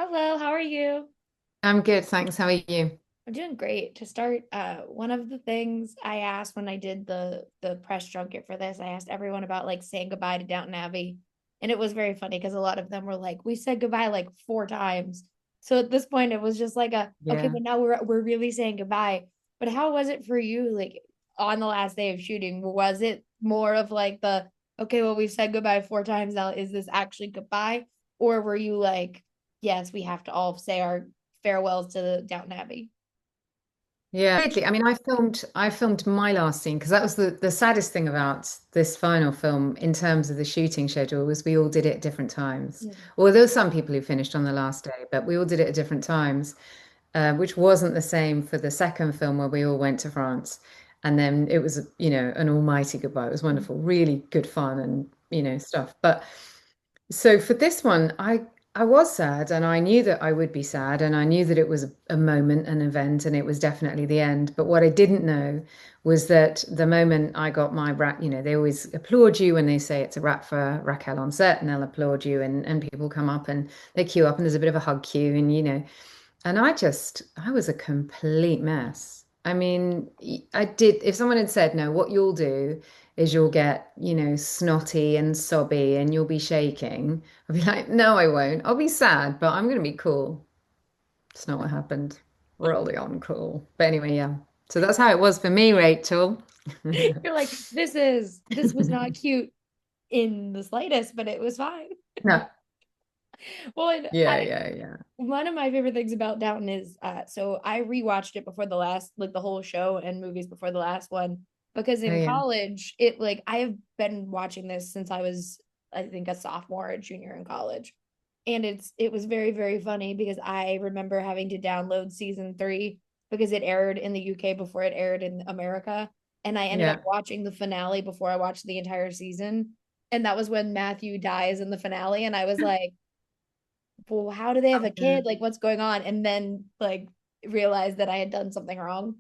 Hello, how are you? I'm good, thanks. How are you? I'm doing great. To start, one of the things I asked when I did the press junket for this, I asked everyone about like saying goodbye to Downton Abbey. And it was very funny because a lot of them were like, we said goodbye like four times. So at this point it was just like okay, Yeah. but now we're really saying goodbye. But how was it for you, like on the last day of shooting? Was it more of like the okay, well, we've said goodbye four times now, is this actually goodbye? Or were you like, yes, we have to all say our farewells to the Downton Abbey? Yeah. Weirdly, I mean, I filmed my last scene because that was the saddest thing about this final film in terms of the shooting schedule was we all did it at different times. Mm. Well, there were some people who finished on the last day, but we all did it at different times, which wasn't the same for the second film where we all went to France. And then it was, an almighty goodbye. It was wonderful, really good fun and, stuff. But so for this one, I was sad and I knew that I would be sad and I knew that it was a moment, an event, and it was definitely the end. But what I didn't know was that the moment I got my wrap, they always applaud you when they say it's a wrap for Raquel on set and they'll applaud you and people come up and they queue up and there's a bit of a hug queue and I was a complete mess. I mean, I did, if someone had said, no, what you'll do is you'll get, snotty and sobby and you'll be shaking, I'd be like, no, I won't. I'll be sad, but I'm going to be cool. It's not what happened. Really uncool. But anyway, yeah. So that's how it was for me, Rachel. You're like, this was not cute in the slightest, but it was fine. No. Well, and Yeah, yeah, yeah. one of my favorite things about Downton is so I rewatched it before the last, like the whole show and movies before the last one, because Oh, in yeah. college, it like I have been watching this since I was, I think, a sophomore or junior in college. And it was very, very funny because I remember having to download season three because it aired in the UK before it aired in America. And I ended up Yeah. watching the finale before I watched the entire season. And that was when Matthew dies in the finale. And I was like, well, how do they have a Yeah, kid? Like, what's going on? And then like realized that I had done something wrong.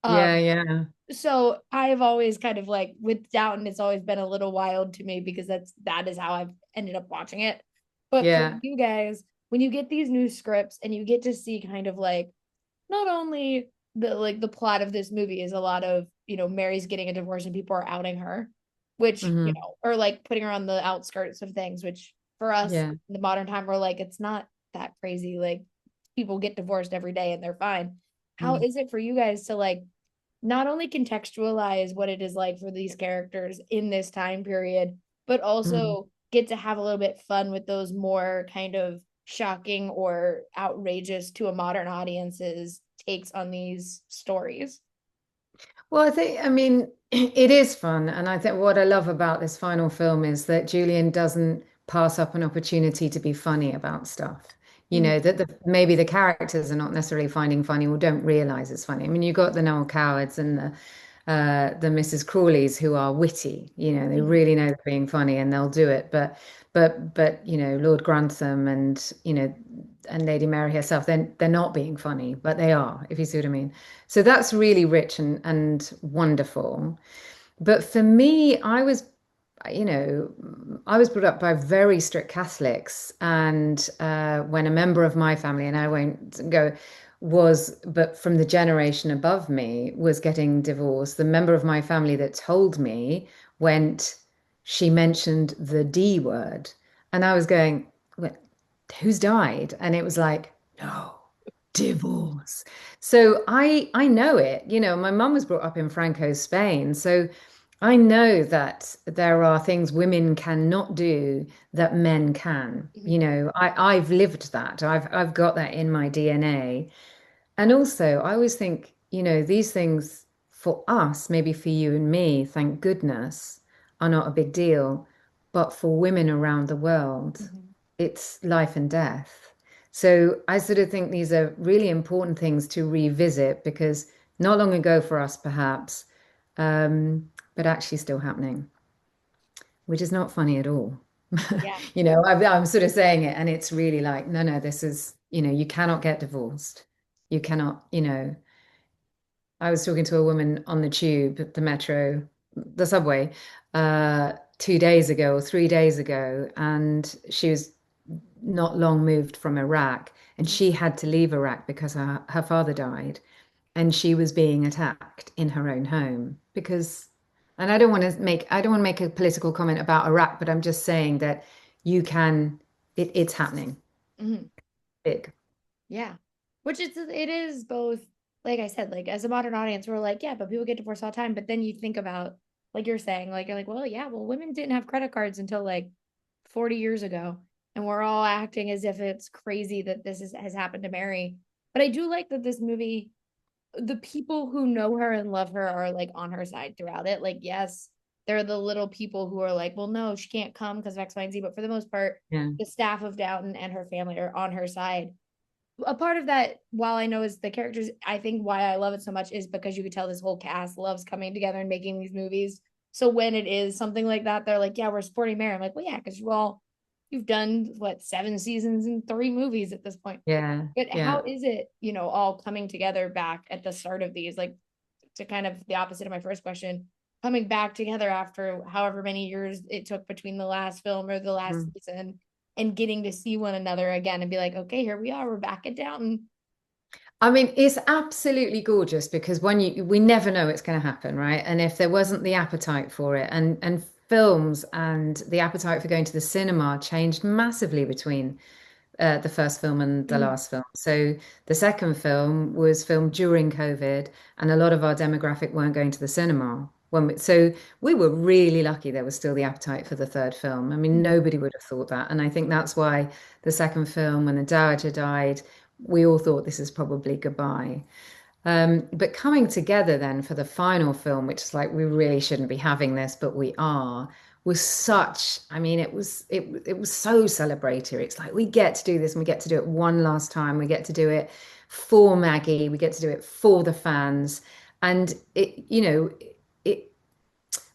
yeah, Um, yeah. so I've always kind of like with Downton, it's always been a little wild to me because that is how I've ended up watching it. But for Yeah. you guys, when you get these new scripts and you get to see kind of like not only the plot of this movie is a lot of, Mary's getting a divorce and people are outing her, which, Hmm. or like putting her on the outskirts of things, which for us Yeah. in the modern time, we're like, it's not that crazy. Like people get divorced every day and they're fine. How Mm. is it for you guys to like not only contextualize what it is like for these characters in this time period, but Mm. also get to have a little bit fun with those more kind of shocking or outrageous to a modern audience's takes on these stories? Well, I mean, it is fun. And I think what I love about this final film is that Julian doesn't pass up an opportunity to be funny about stuff. Mhm. That maybe the characters are not necessarily finding funny or don't realize it's funny. I mean, you've got the Noel Cowards and the Mrs. Crawleys who are witty, they Mhm. really know they're being funny and they'll do it. But Lord Grantham and Lady Mary herself, they're not being funny, but they are, if you see what I mean. So that's really rich and wonderful. But for me, you know, I was brought up by very strict Catholics, and when a member of my family, and I won't go, but from the generation above me, was getting divorced, the member of my family that told me went, she mentioned the D word, and I was going, "What? Who's died?" And it was like, no, divorce. So I know it. My mum was brought up in Franco Spain, so I know that there are things women cannot do that men can. Mhm. I've lived that. I've got that in my DNA. And also, I always think, these things for us, maybe for you and me, thank goodness, are not a big deal. But for women around the world, Mhm. it's life and death. So I sort of think these are really important things to revisit because not long ago for us, perhaps, but actually still happening, which is not funny at all. Yeah. I'm sort of saying it, and it's really like, no, no, this is, you cannot get divorced. You cannot, I was talking to a woman on the tube, the metro, the subway, 2 days ago or 3 days ago, and she was not long moved from Iraq, and she had to leave Iraq because her father died, and she was being attacked in her own home because, and I don't want to make a political comment about Iraq, but I'm just saying that you can, it's happening Mhm. big. Yeah. Which it is both, like I said, like as a modern audience, we're like, yeah, but people get divorced all the time. But then you think about, like you're saying, like you're like, well, yeah, well, women didn't have credit cards until like 40 years ago. And we're all acting as if it's crazy that has happened to Mary. But I do like that this movie, the people who know her and love her are like on her side throughout it. Like, yes, there are the little people who are like, well, no, she can't come because of X, Y, and Z. But for the most part, Yeah. the staff of Downton and her family are on her side. A part of that, while I know is the characters, I think why I love it so much is because you could tell this whole cast loves coming together and making these movies. So when it is something like that, they're like, yeah, we're supporting Mary. I'm like, well, yeah, because you've done what, 7 seasons and 3 movies at this point. Yeah. But how Yeah. is it, all coming together back at the start of these, like to kind of the opposite of my first question, coming back together after however many years it took between the last film or the last Mm. season and getting to see one another again and be like, okay, here we are, we're back at Downton. I mean, it's absolutely gorgeous because we never know it's going to happen, right? And if there wasn't the appetite for it, and films and the appetite for going to the cinema changed massively between the first film and the Mm-hmm. last film. So the second film was filmed during COVID, and a lot of our demographic weren't going to the cinema. So we were really lucky there was still the appetite for the third film. I mean, nobody would have thought that. And I think that's why the second film, when the Dowager died, we all thought this is probably goodbye. But coming together then for the final film, which is like we really shouldn't be having this, but we are, was such, I mean, it was so celebratory. It's like we get to do this and we get to do it one last time. We get to do it for Maggie, we get to do it for the fans. And it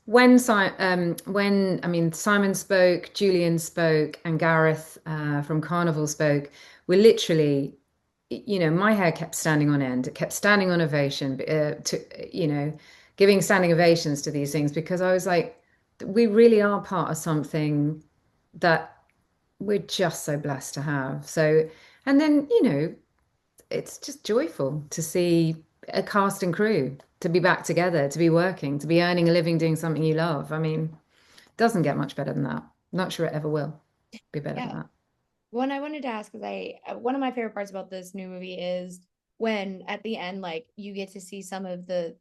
when I mean Simon spoke, Julian spoke, and Gareth from Carnival spoke, we literally, my hair kept standing on end. It kept standing on ovation, giving standing ovations to these things because I was like, we really are part of something that we're just so blessed to have. So, and then, it's just joyful to see a cast and crew to be back together, to be working, to be earning a living doing something you love. I mean, it doesn't get much better than that. Not sure it ever will be better than Yeah. that. One I wanted to ask is one of my favorite parts about this new movie is when at the end, like you get to see some of the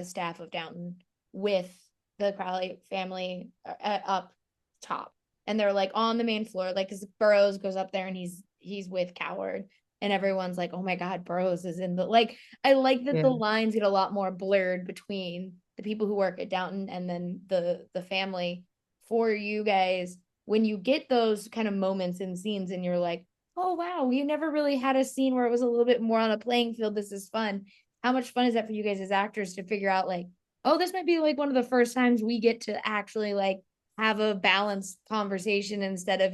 staff of Downton with the Crowley family up top, and they're like on the main floor, like because Burroughs goes up there and he's with Coward, and everyone's like, oh my God, Burroughs is in the like. I like that the Yeah. lines get a lot more blurred between the people who work at Downton and then the family for you guys when you get those kind of moments and scenes and you're like, oh wow, we never really had a scene where it was a little bit more on a playing field. This is fun. How much fun is that for you guys as actors to figure out like, oh, this might be like one of the first times we get to actually like have a balanced conversation instead of,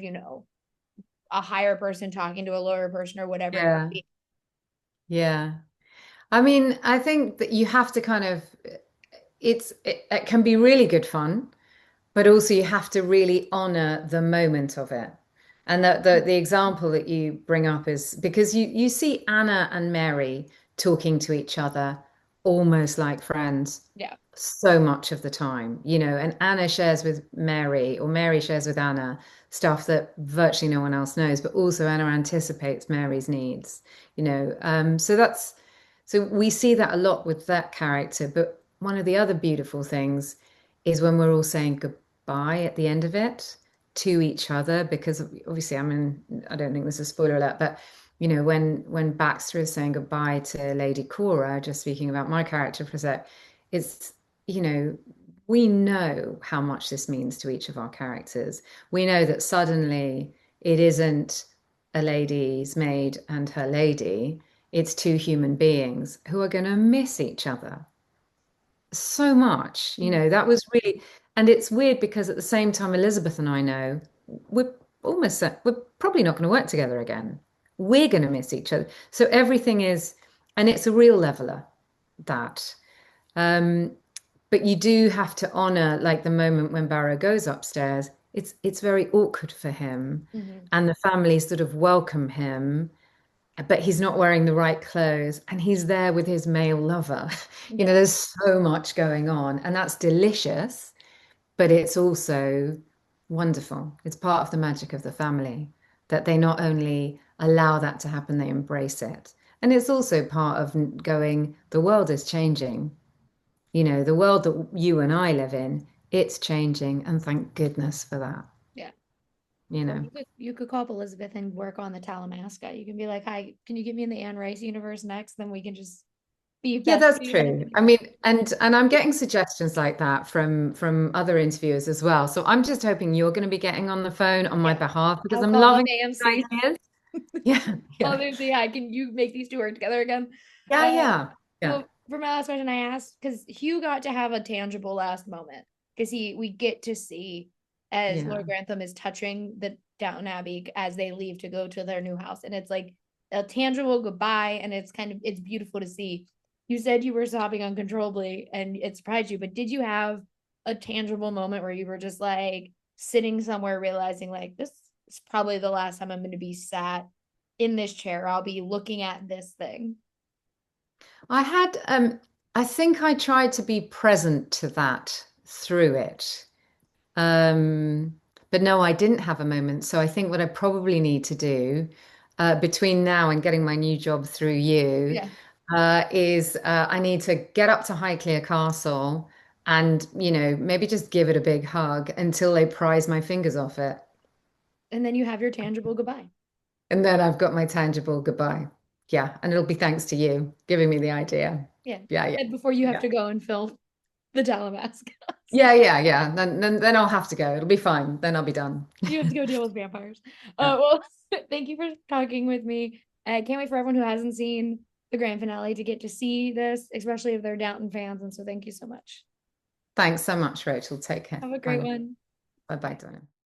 a higher person talking to a lower person or whatever it Yeah. might be. Yeah. I mean, I think that you have to kind of, it can be really good fun, but also you have to really honor the moment of it. And the example that you bring up is because you see Anna and Mary talking to each other almost like friends Yeah. so much of the time, and Anna shares with Mary or Mary shares with Anna stuff that virtually no one else knows, but also Anna anticipates Mary's needs, so we see that a lot with that character. But one of the other beautiful things is when we're all saying goodbye at the end of it to each other, because obviously, I mean, I don't think this is a spoiler alert, but when Baxter is saying goodbye to Lady Cora, just speaking about my character for a sec, it's, you know, we know how much this means to each of our characters. We know that suddenly it isn't a lady's maid and her lady, it's two human beings who are going to miss each other so much. That was really, and it's weird because at the same time, Elizabeth and I know we're we're probably not going to work together again. We're going to miss each other. So everything is, and it's a real leveler that. Um, but you do have to honor like the moment when Barrow goes upstairs. it's very awkward for him, Hmm. and the family sort of welcome him, but he's not wearing the right clothes, and he's there with his male lover. You know, Yeah. there's so much going on, and that's delicious, but it's also wonderful. It's part of the magic of the family that they not only allow that to happen, they embrace it. And it's also part of going, the world is changing. You know, the world that you and I live in, it's changing, and thank goodness for that, Yeah. you Or know. you could call up Elizabeth and work on the Talamasca. You can be like, "Hi, can you get me in the Anne Rice universe next?" Then we can just be Yeah, that's besties. true. I mean, and I'm getting suggestions like that from other interviewers as well. So I'm just hoping you're going to be getting on the phone on my Yeah. behalf because I'll I'm call up loving AMC. these ideas. Yeah, I'll yeah, do say, "Hi, can you make these two work together again?" yeah, Uh, yeah, yeah, well, for my last question, I asked because Hugh got to have a tangible last moment because we get to see as yeah. Lord Grantham is touching the Downton Abbey as they leave to go to their new house, and it's like a tangible goodbye, and it's beautiful to see. You said you were sobbing uncontrollably, and it surprised you, but did you have a tangible moment where you were just like sitting somewhere, realizing like this is probably the last time I'm going to be sat in this chair? I'll be looking at this thing. I had, I think I tried to be present to that through it. Um, but no, I didn't have a moment. So I think what I probably need to do between now and getting my new job through you Yeah. is I need to get up to Highclere Castle and, you know, maybe just give it a big hug until they prise my fingers off it. And then you have your tangible goodbye. And then I've got my tangible goodbye. Yeah. And it'll be thanks to you giving me the idea. Yeah. Yeah, yeah, And before you have yeah. to go and film the Dalamask. Yeah, yeah, yeah. Then I'll have to go. It'll be fine. Then I'll be done. You have to go deal with vampires. Yeah. Well, thank you for talking with me. I can't wait for everyone who hasn't seen the grand finale to get to see this, especially if they're Downton fans. And so thank you so much. Thanks so much, Rachel. Take care. Have a Bye great now. one. Bye bye, Donna.